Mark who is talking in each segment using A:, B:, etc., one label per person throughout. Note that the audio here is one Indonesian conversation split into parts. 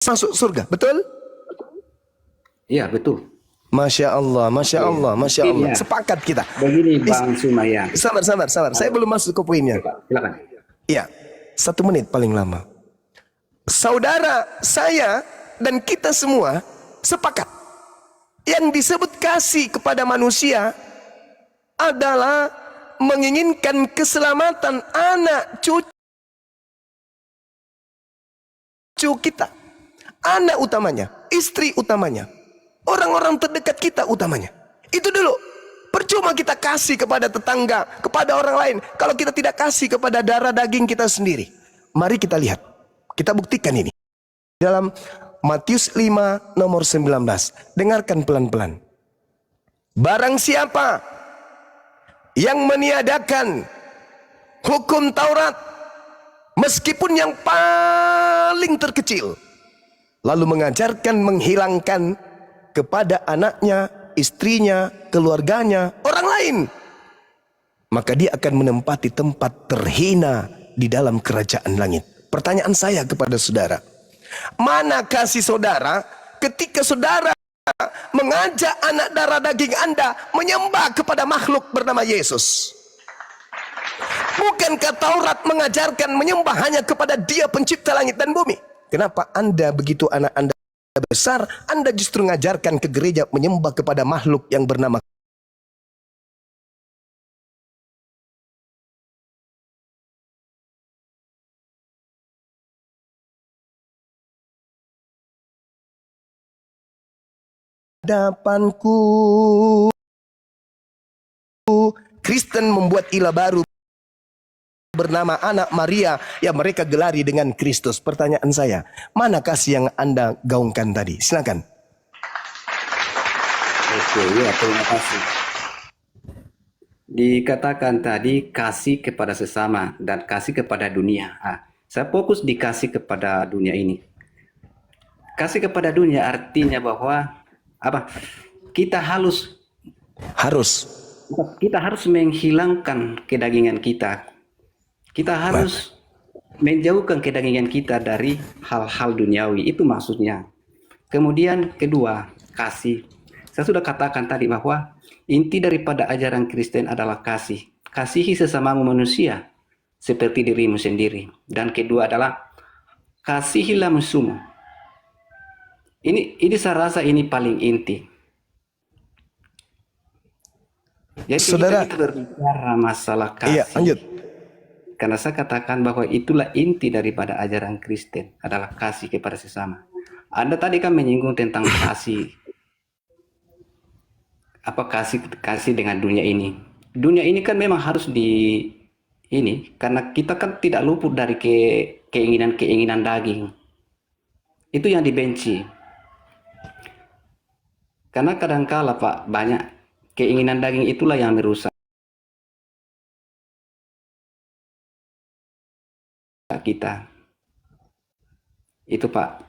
A: masuk surga, betul?
B: Iya, betul.
A: Masya Allah, Masya Allah, Masya Allah.
B: Iya.
A: Sepakat kita.
B: Begini Bang Sumaya.
A: Sabar. Saya belum masuk ke poinnya.
B: Silakan.
A: Iya, 1 menit paling lama. Saudara, saya dan kita semua sepakat. Yang disebut kasih kepada manusia adalah menginginkan keselamatan anak cucu kita. Anak utamanya, istri utamanya, orang-orang terdekat kita utamanya. Itu dulu. Percuma kita kasih kepada tetangga, kepada orang lain, kalau kita tidak kasih kepada darah daging kita sendiri. Mari kita lihat. Kita buktikan ini. Dalam Matius 5 nomor 19. Dengarkan pelan-pelan. Barang siapa yang meniadakan hukum Taurat, meskipun yang paling terkecil, lalu mengajarkan menghilangkan kepada anaknya, istrinya, keluarganya, orang lain, maka dia akan menempati tempat terhina di dalam kerajaan langit. Pertanyaan saya kepada saudara, mana kasih saudara ketika saudara mengajak anak darah daging Anda menyembah kepada makhluk bernama Yesus? Bukankah Taurat mengajarkan menyembah hanya kepada Dia pencipta langit dan bumi? Kenapa Anda begitu anak Anda besar, Anda justru mengajarkan ke gereja menyembah kepada makhluk yang bernama hadapanku? Kristen membuat ilah baru bernama anak Maria yang mereka gelari dengan Kristus. Pertanyaan saya, mana kasih yang Anda gaungkan tadi? Silakan.
B: Oke, ya, terima kasih. Dikatakan tadi kasih kepada sesama dan kasih kepada dunia. Saya fokus di kasih kepada dunia ini. Kasih kepada dunia artinya bahwa kita harus menghilangkan kedagingan kita. Kita harus menjauhkan kedagingan kita dari hal-hal duniawi. Itu maksudnya. Kemudian kedua, kasih. Saya sudah katakan tadi bahwa inti daripada ajaran Kristen adalah kasih. Kasihi sesamamu manusia seperti dirimu sendiri. Dan kedua adalah kasihilah musuhmu. Ini saya rasa ini paling inti. Jadi
A: Saudara,
B: kita berbicara masalah kasih.
A: Iya, lanjut.
B: Karena saya katakan bahwa itulah inti daripada ajaran Kristen adalah kasih kepada sesama. Anda tadi kan menyinggung tentang kasih. Kasih dengan dunia ini. Dunia ini kan memang harus karena kita kan tidak luput dari keinginan daging. Itu yang dibenci. Karena kadangkala Pak, banyak keinginan daging itulah yang merusak kita. Itu Pak.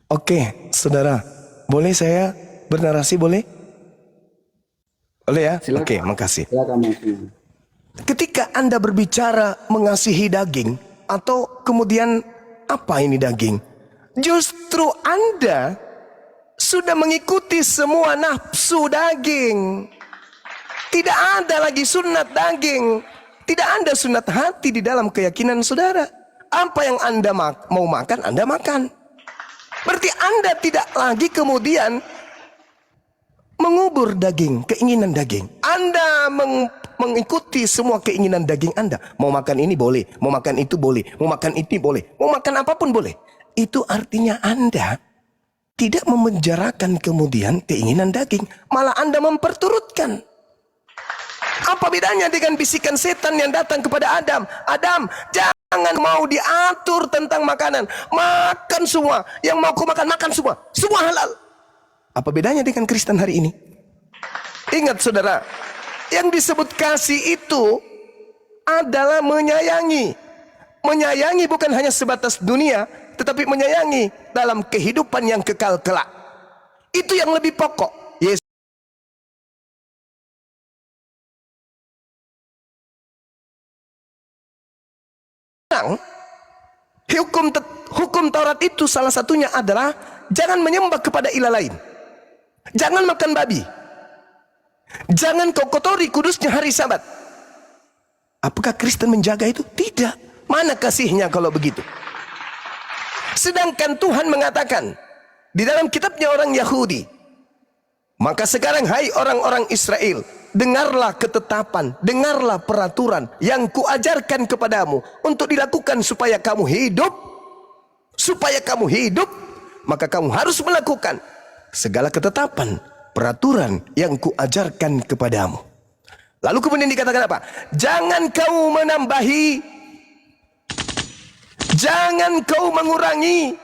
A: Oke, saudara, boleh saya bernarasi, boleh? Boleh ya?
B: Silakan.
A: Oke, makasih.
B: Silakan.
A: Ketika Anda berbicara mengasihi daging, atau kemudian apa ini daging? Justru Anda sudah mengikuti semua nafsu daging. Tidak ada lagi sunat daging. Tidak ada sunat hati di dalam keyakinan saudara. Apa yang Anda mau makan, Anda makan. Berarti Anda tidak lagi kemudian mengubur daging, keinginan daging. Anda mengikuti semua keinginan daging Anda. Mau makan ini boleh, mau makan itu boleh, mau makan itu boleh, mau makan apapun boleh. Itu artinya Anda tidak memenjarakan kemudian keinginan daging, malah Anda memperturutkan. Apa bedanya dengan bisikan setan yang datang kepada Adam? Adam, jangan mau diatur tentang makanan. Makan semua. Yang mau kau makan, makan semua. Semua halal. Apa bedanya dengan Kristen hari ini? Ingat saudara, yang disebut kasih itu adalah menyayangi. Menyayangi bukan hanya sebatas dunia, tetapi menyayangi dalam kehidupan yang kekal kelak. Itu yang lebih pokok. Hukum Taurat Taurat itu salah satunya adalah jangan menyembah kepada ilah lain. Jangan makan babi. Jangan kau kotori kudusnya hari Sabat. Apakah Kristen menjaga itu? Tidak. Mana kasihnya kalau begitu? Sedangkan Tuhan mengatakan di dalam kitabnya orang Yahudi, maka sekarang hai orang-orang Israel, dengarlah ketetapan, dengarlah peraturan yang kuajarkan kepadamu untuk dilakukan supaya kamu hidup. Supaya kamu hidup, maka kamu harus melakukan segala ketetapan, peraturan yang kuajarkan kepadamu. Lalu kemudian dikatakan apa? Jangan kau menambahi, jangan kau mengurangi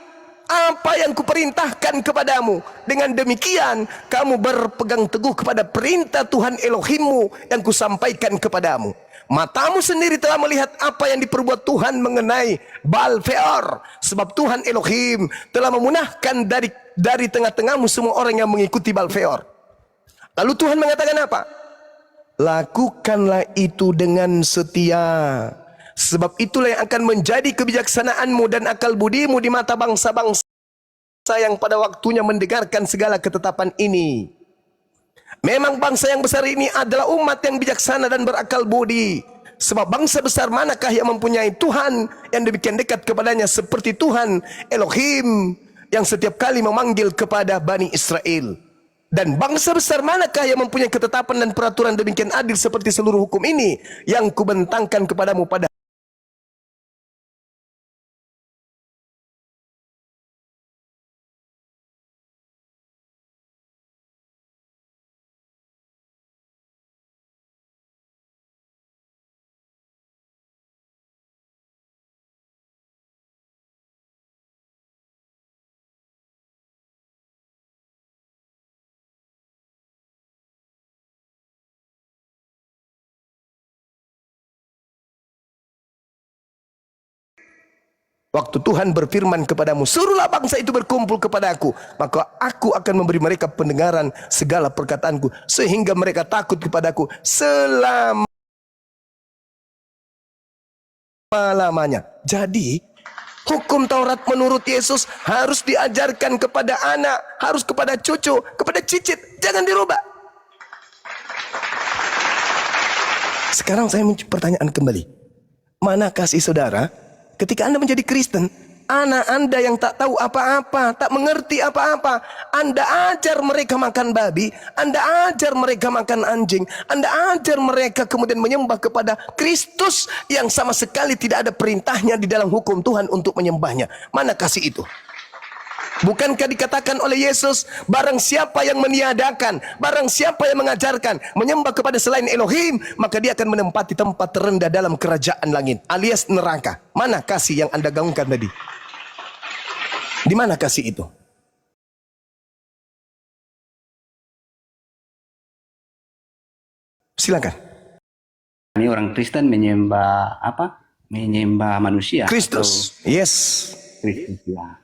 A: apa yang kuperintahkan kepadamu. Dengan demikian kamu berpegang teguh kepada perintah Tuhan Elohimmu yang kusampaikan kepadamu. Matamu sendiri telah melihat apa yang diperbuat Tuhan mengenai Baal Peor, sebab Tuhan Elohim telah memunahkan dari tengah-tengahmu semua orang yang mengikuti Baal Peor. Lalu Tuhan mengatakan apa? Lakukanlah itu dengan setia, sebab itulah yang akan menjadi kebijaksanaanmu dan akal budimu di mata bangsa-bangsa yang pada waktunya mendengarkan segala ketetapan ini. Memang bangsa yang besar ini adalah umat yang bijaksana dan berakal budi. Sebab bangsa besar manakah yang mempunyai Tuhan yang demikian dekat kepadanya seperti Tuhan Elohim yang setiap kali memanggil kepada Bani Israel. Dan bangsa besar manakah yang mempunyai ketetapan dan peraturan demikian adil seperti seluruh hukum ini yang kubentangkan kepadamu pada waktu Tuhan berfirman kepadamu, suruhlah bangsa itu berkumpul kepada aku, maka aku akan memberi mereka pendengaran segala perkataanku, sehingga mereka takut kepadaku selama-lamanya. Jadi, hukum Taurat menurut Yesus harus diajarkan kepada anak, harus kepada cucu, kepada cicit, jangan dirubah. Sekarang saya pertanyaan kembali, mana kasih saudara ketika Anda menjadi Kristen? Anak Anda yang tak tahu apa-apa, tak mengerti apa-apa, Anda ajar mereka makan babi, Anda ajar mereka makan anjing, Anda ajar mereka kemudian menyembah kepada Kristus yang sama sekali tidak ada perintahnya di dalam hukum Tuhan untuk menyembahnya. Mana kasih itu? Bukankah dikatakan oleh Yesus, barang siapa yang meniadakan, barang siapa yang mengajarkan menyembah kepada selain Elohim, maka dia akan menempati tempat terendah dalam kerajaan langit, alias neraka. Mana kasih yang Anda gaungkan tadi? Di mana kasih itu? Silakan.
B: Ini orang Kristen menyembah apa? Menyembah manusia.
A: Kristus. Yes.
B: Kristus ya.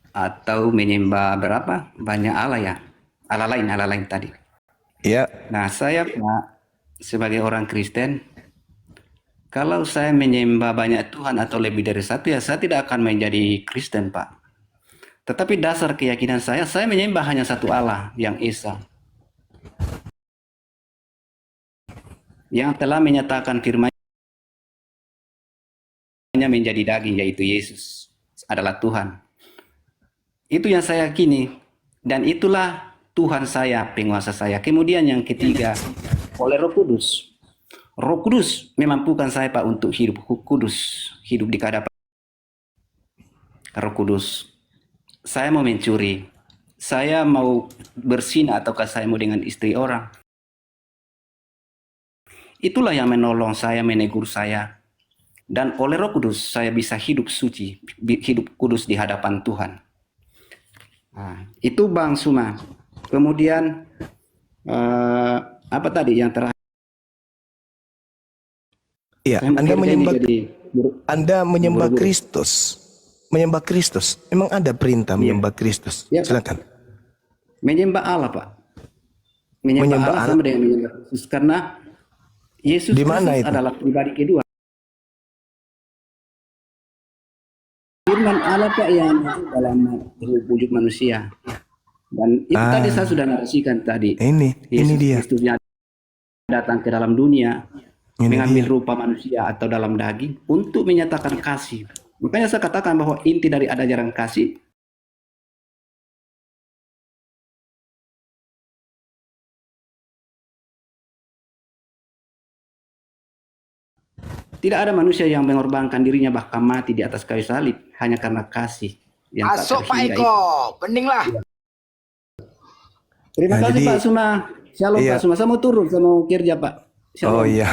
B: Atau menyembah berapa? Banyak Allah ya. Allah lain tadi.
A: Ya.
B: Nah, saya Pak, sebagai orang Kristen, kalau saya menyembah banyak Tuhan atau lebih dari satu, ya saya tidak akan menjadi Kristen, Pak. Tetapi dasar keyakinan saya menyembah hanya satu Allah, yang Esa. Yang telah menyatakan firman-Nya menjadi daging, yaitu Yesus adalah Tuhan. Itu yang saya yakini, dan itulah Tuhan saya, penguasa saya. Kemudian yang ketiga, oleh Roh Kudus. Roh Kudus memampukan saya Pak untuk hidup kudus, hidup di hadapan Roh Kudus. Saya mau mencuri, saya mau berzina, ataukah saya mau dengan istri orang. Itulah yang menolong saya, menegur saya. Dan oleh Roh Kudus saya bisa hidup suci, hidup kudus di hadapan Tuhan. Nah, itu Bang Suma. Kemudian apa tadi yang terakhir?
A: Iya, Anda menyembah Kristus. Menyembah Kristus. Memang ada perintah menyembah Kristus. Ya, silakan.
B: Menyembah Allah, Pak. Menyembah Allah sama dengan menyembah Kristus, karena Yesus Kristus adalah pribadi kedua. firman Allah Pak yang dalam wujud manusia. Dan itu tadi saya sudah narasikan tadi.
A: Ini dia.
B: Kristus yang datang ke dalam dunia,
A: Ini
B: mengambil
A: dia.
B: rupa manusia atau dalam daging untuk menyatakan kasih. Makanya saya katakan bahwa inti dari ada ajaran kasih tidak ada manusia yang mengorbankan dirinya bahkan mati di atas kayu salib hanya karena kasih yang tak
C: Masuk Pak
B: terhingga
C: Eko,
B: itu.
C: bening lah.
B: Terima
A: Nah,
B: kasih
A: jadi-
B: Pak Suma. Shalom
A: Iya.
B: Pak Suma. Saya mau turun, saya mau kerja Pak. Shalom.
A: Oh iya.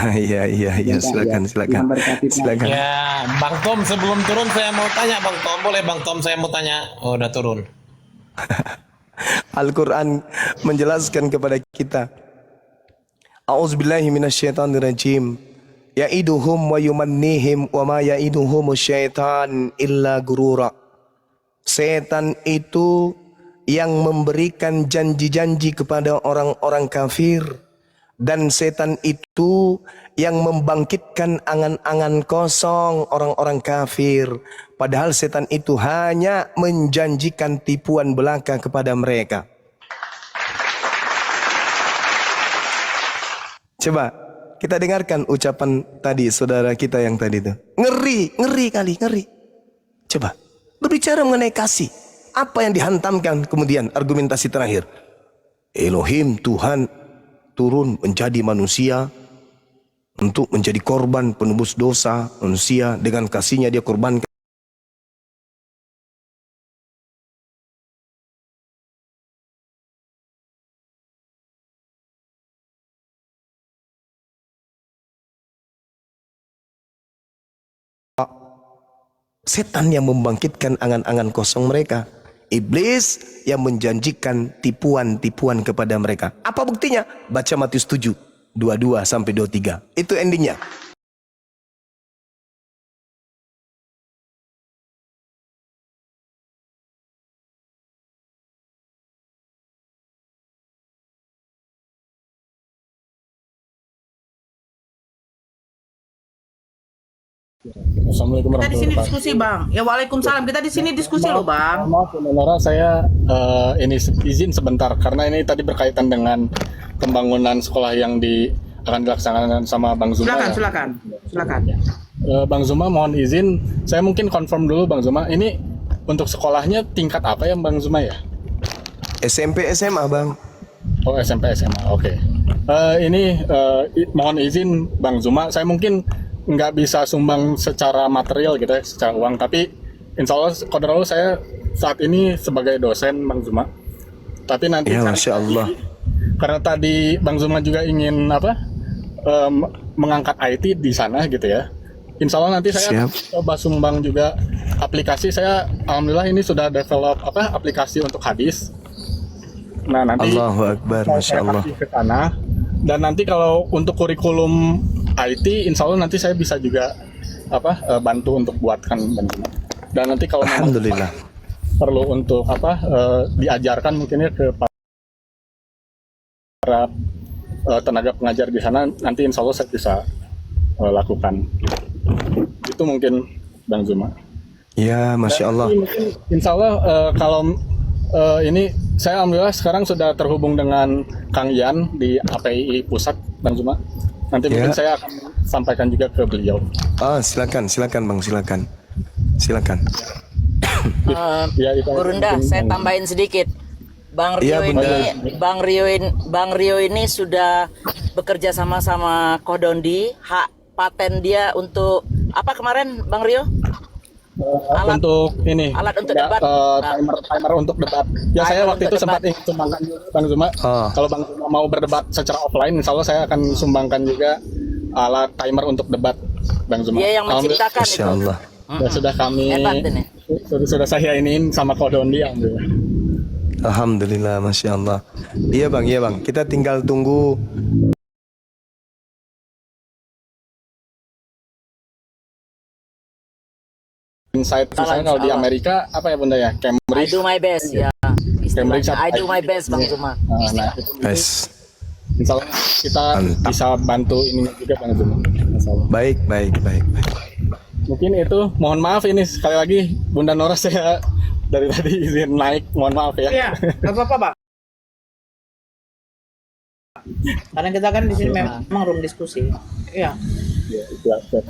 A: Silakan.
B: Tuhan berkati, Pak.
A: Silakan.
D: Ya, Bang Tom sebelum turun saya mau tanya Bang Tom, boleh Bang Tom saya mau tanya? Oh, udah turun.
A: Al-Quran menjelaskan kepada kita. A'udzubillahi minasyaitonirrajim. Ya'iduhum wa yumannihim wa ma ya'iduhum syaitan illa gurura. Setan itu yang memberikan janji-janji kepada orang-orang kafir, dan setan itu yang membangkitkan angan-angan kosong orang-orang kafir, padahal setan itu hanya menjanjikan tipuan belaka kepada mereka. Coba kita dengarkan ucapan tadi saudara kita yang tadi itu. Ngeri kali. Coba berbicara mengenai kasih. Apa yang dihantamkan kemudian argumentasi terakhir? Elohim, Tuhan turun menjadi manusia untuk menjadi korban penebus dosa manusia. Dengan kasihnya dia korbankan setan yang membangkitkan angan-angan kosong mereka. Iblis yang menjanjikan tipuan-tipuan kepada mereka. Apa buktinya? Baca Matius 7, 22 sampai 23. Itu endingnya.
E: Assalamualaikum
F: Kita di sini
E: warahmatullahi
F: diskusi bang. Ya waalaikumsalam. Kita di sini diskusi loh bang.
E: Maaf Bu Nora, saya ini izin sebentar karena ini tadi berkaitan dengan pembangunan sekolah yang akan dilaksanakan sama Bang Zuma.
F: Silakan,
E: ya.
F: silakan.
E: Bang Zuma mohon izin, saya mungkin confirm dulu Bang Zuma. Ini untuk sekolahnya tingkat apa ya Bang Zuma ya?
A: SMP SMA bang.
E: Oh SMP SMA, oke. Mohon izin Bang Zuma, saya mungkin nggak bisa sumbang secara material gitu ya, secara uang, tapi insya Allah kodrat saya saat ini sebagai dosen Bang Zuma. Tapi nanti
A: Ya Masya Allah.
E: karena tadi Bang Zuma juga ingin mengangkat IT di sana gitu ya. Insya Allah nanti saya coba sumbang juga aplikasi. Saya alhamdulillah ini sudah develop aplikasi untuk hadis. Nah nanti
A: Allahu Akbar, Masya Allah.
E: kasih ke sana. Dan nanti kalau untuk kurikulum IT, insya Allah nanti saya bisa juga bantu untuk buatkan Bang Zuma. Dan nanti kalau memang
A: Alhamdulillah.
E: perlu untuk diajarkan mungkin ya ke para tenaga pengajar di sana, nanti insya Allah saya bisa lakukan. Itu mungkin Bang Zuma.
A: Ya Masya Allah.
E: Mungkin insya Allah kalau ini saya alhamdulillah sekarang sudah terhubung dengan Kang Yan di API Pusat Bang Zuma. Nanti mungkin saya akan sampaikan juga ke beliau.
A: Silakan bang, silakan.
E: Ya, itu
C: Gurunda,
E: mungkin
C: saya
E: Bang.
C: tambahin sedikit. Bang
A: Iya,
C: Rio
A: Bunda.
C: Bang Rio ini sudah bekerja sama Kodondi. Hak paten dia untuk apa kemarin Bang Rio? Alat-
E: untuk ini
C: alat untuk
E: ya,
C: debat.
E: timer untuk debat ya. Saya
C: Timer
E: waktu
C: untuk
E: itu sempat
C: debat.
E: sumbangkan juga, Bang Zuma. Kalau Bang Zuma mau berdebat secara offline, insya Allah saya akan sumbangkan juga alat timer untuk debat Bang Zuma.
C: Dia yang menciptakan
A: Masya
C: itu.
A: Allah.
E: Ya, sudah kami
C: Hebat ini.
E: sudah saya iniin sama Kodondi alhamdulillah.
A: Alhamdulillah, Masya Allah. Iya bang. Kita tinggal tunggu
E: Insight misalnya kalau di Amerika apa ya Bunda ya,
C: I
E: Cambridge.
C: do my best ya.
E: Cambridge
C: Istilahnya, I do my best Bang Zuma.
E: Nah, itu
A: Guys.
E: insya Allah kita
A: Mantap.
E: bisa bantu ini juga Bang Zuma. Insya Allah.
A: Baik.
E: Mungkin itu, mohon maaf ini sekali lagi Bunda Nora, saya dari tadi izin naik, mohon maaf ya.
F: Iya, nggak apa-apa, Bang. Karena kita kan di sini memang room diskusi. Iya.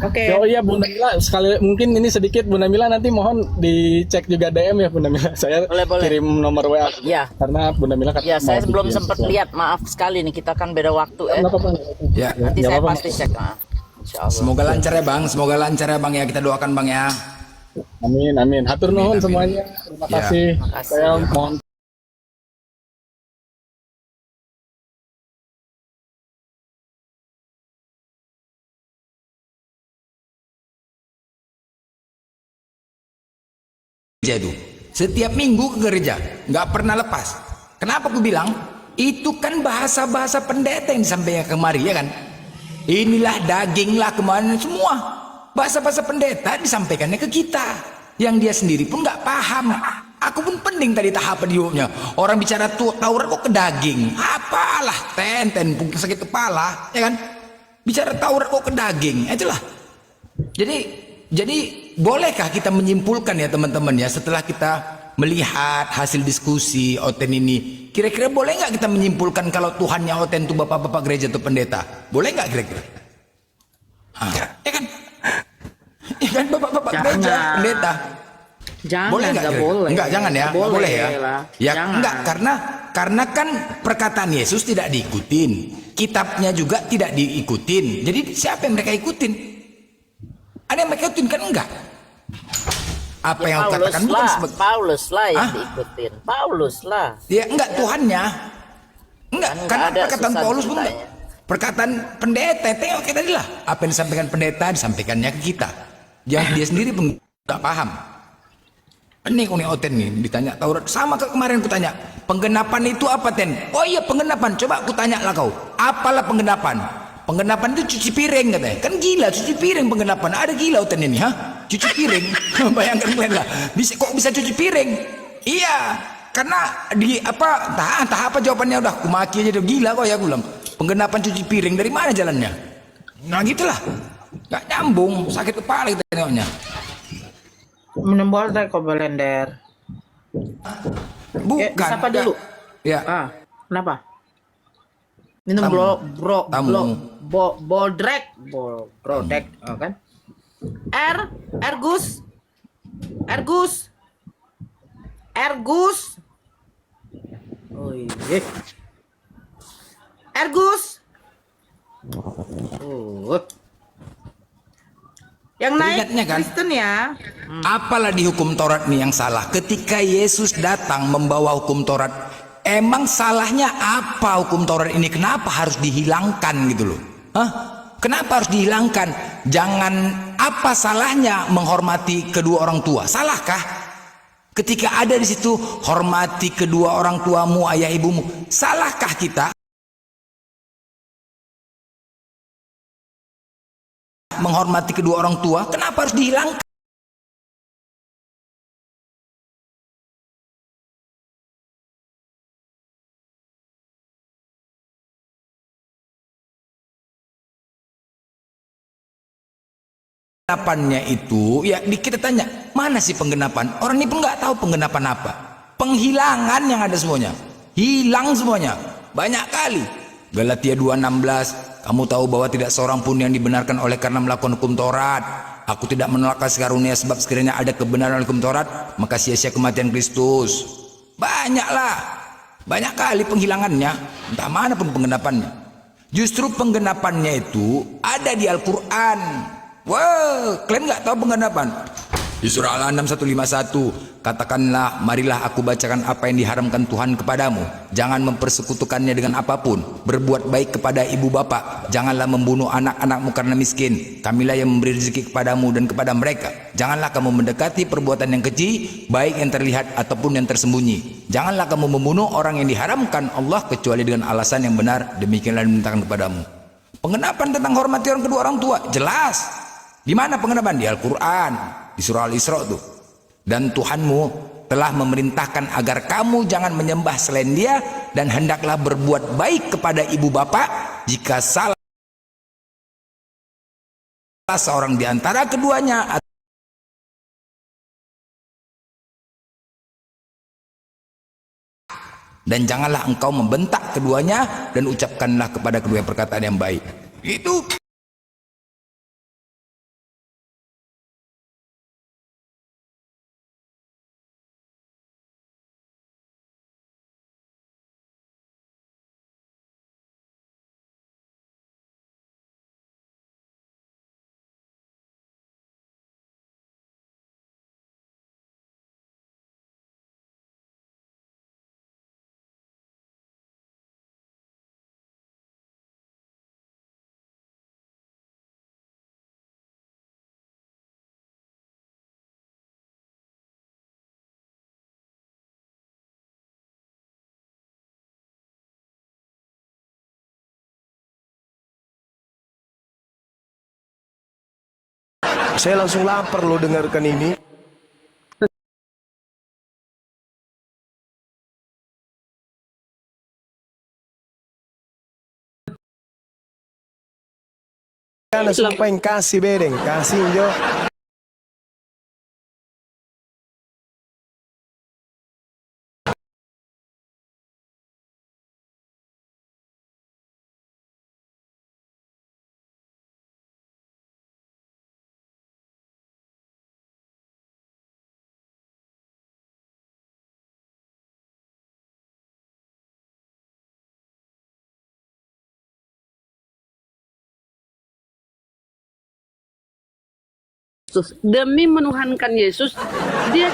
F: Oke.
E: Oh iya Bunda Mila, sekali mungkin ini sedikit Bunda Mila, nanti mohon dicek juga DM ya Bunda Mila. Saya
C: Boleh.
E: kirim nomor WA.
C: Ya.
E: Karena Bunda Mila kan
C: Ya, saya
E: mau
C: belum
E: bikin
C: sempat
E: sesuatu.
C: lihat. Maaf sekali nih, kita kan beda waktu
E: Nggak apa-apa.
G: Ya,
C: Nanti
E: Nggak
C: saya
E: apa-apa.
C: pasti cek. Insya Allah.
G: semoga lancar ya Bang, semoga lancar ya Bang ya, kita doakan Bang ya.
E: Amin, amin. Hatur nuhun
G: Amin.
E: semuanya. Terima
G: Ya.
E: kasih.
C: Makasih.
E: Saya mohon
G: Gereja itu setiap minggu ke gereja, nggak pernah lepas. Kenapa aku bilang? Itu kan bahasa-bahasa pendeta yang disampaikan kemari, ya kan? Inilah daginglah kemarin, semua bahasa-bahasa pendeta disampaikannya ke kita, yang dia sendiri pun nggak paham. Aku pun pening tadi tahapan hidupnya. Orang bicara Taurat kok ke daging, apalah ten pungkir sakit kepala, ya kan? Bicara Taurat kok ke daging, itulah. Jadi bolehkah kita menyimpulkan ya teman-teman ya, setelah kita melihat hasil diskusi Oten ini, kira-kira boleh nggak kita menyimpulkan kalau Tuhannya Oten itu bapak-bapak gereja atau pendeta? Boleh nggak kira-kira? Ya kan? Ya kan bapak-bapak gereja, pendeta.
F: Jangan,
G: Boleh nggak?
F: nggak
G: kira-kira?
F: boleh.
G: Enggak, jangan ya.
F: Nggak
G: Nggak boleh ya.
F: lah.
G: Ya
F: Jangan.
G: enggak, karena kan perkataan Yesus tidak diikutin, kitabnya juga tidak diikutin. Jadi siapa yang mereka ikutin? Ada yang mereka ikutin kan enggak? Apa
C: Ya,
G: yang aku katakan bukan sebagai
C: Paulus lah yang
G: Hah?
C: diikutin. Paulus lah.
G: ya enggak Tuhannya. Enggak,
C: Kan
G: karena
C: nggak ada
G: perkataan
C: susah
G: Paulus pun enggak.
C: ceritanya.
G: Perkataan pendeta, tengok kayak tadi lah. Apa yang disampaikan pendeta disampaikannya ke kita. Yang dia sendiri pun enggak paham. Ini kuni Oten nih ditanya Taurat, sama ke kemarin ku tanya, penggenapan itu apa Ten? Oh iya penggenapan, coba aku tanya lah kau, apalah penggenapan? Penggenapan itu cuci piring katanya. Kan gila cuci piring penggenapan. Ada gila Oten ini, ha? Cuci piring. Bayangkan kalian lah. Kok bisa cuci piring? Iya, karena di apa? Entah apa jawabannya, udah aku maki aja, udah gila kok ya aku bilang. Penggenapan cuci piring dari mana jalannya? Nah gitulah. Gak nyambung, sakit kepala kita tengoknya.
F: Menembol kok belender.
G: Bukan.
F: Siapa dulu?
G: Ya.
F: Kenapa? Minum
G: Tamu.
F: brodek, kan? Ergus. Oh iya. Ergus. Yang naik
G: Ingatnya kan?
F: Kristen ya.
G: Apalah di hukum Taurat nih yang salah? Ketika Yesus datang membawa hukum Taurat, emang salahnya apa hukum Taurat ini? Kenapa harus dihilangkan gitu loh? Hah? Kenapa harus dihilangkan? Jangan, apa salahnya menghormati kedua orang tua? Salahkah? Ketika ada di situ hormati kedua orang tuamu, ayah ibumu, salahkah kita menghormati kedua orang tua? Kenapa harus dihilangkan? Penggenapannya itu, ya kita tanya, mana sih penggenapan? Orang ini pun nggak tahu penggenapan apa. Penghilangan yang ada semuanya. Hilang semuanya. Banyak kali. Galatia 2:16, kamu tahu bahwa tidak seorang pun yang dibenarkan oleh karena melakukan hukum Taurat. Aku tidak menolak kasih karunia sebab sekiranya ada kebenaran hukum Taurat, maka sia-sia kematian Kristus. Banyaklah. Banyak kali penghilangannya. Entah mana pun penggenapannya. Justru penggenapannya itu ada di Al-Quran. Wow, kalian nggak tahu penggenapan? Di surah Al-An'am 151, katakanlah, marilah aku bacakan apa yang diharamkan Tuhan kepadamu. Jangan mempersekutukannya dengan apapun. Berbuat baik kepada ibu bapak. Janganlah membunuh anak-anakmu karena miskin. Kamilah yang memberi rezeki kepadamu dan kepada mereka. Janganlah kamu mendekati perbuatan yang keji, baik yang terlihat ataupun yang tersembunyi. Janganlah kamu membunuh orang yang diharamkan Allah kecuali dengan alasan yang benar. Demikianlah dimintakan kepadamu. Penggenapan tentang hormati orang kedua orang tua jelas. Di mana penggenapan? Di Al-Quran, di surah Al-Isra tuh. Dan Tuhanmu telah memerintahkan agar kamu jangan menyembah selain Dia dan hendaklah berbuat baik kepada ibu bapak jika salah seorang di antara keduanya, dan janganlah engkau membentak keduanya, dan ucapkanlah kepada kedua perkataan yang baik. Itu
A: Saya langsung lapar loh dengarkan ini. Karena sumpah yang kasih bereng, kasih jo.
H: Demi menuhankan Yesus, dia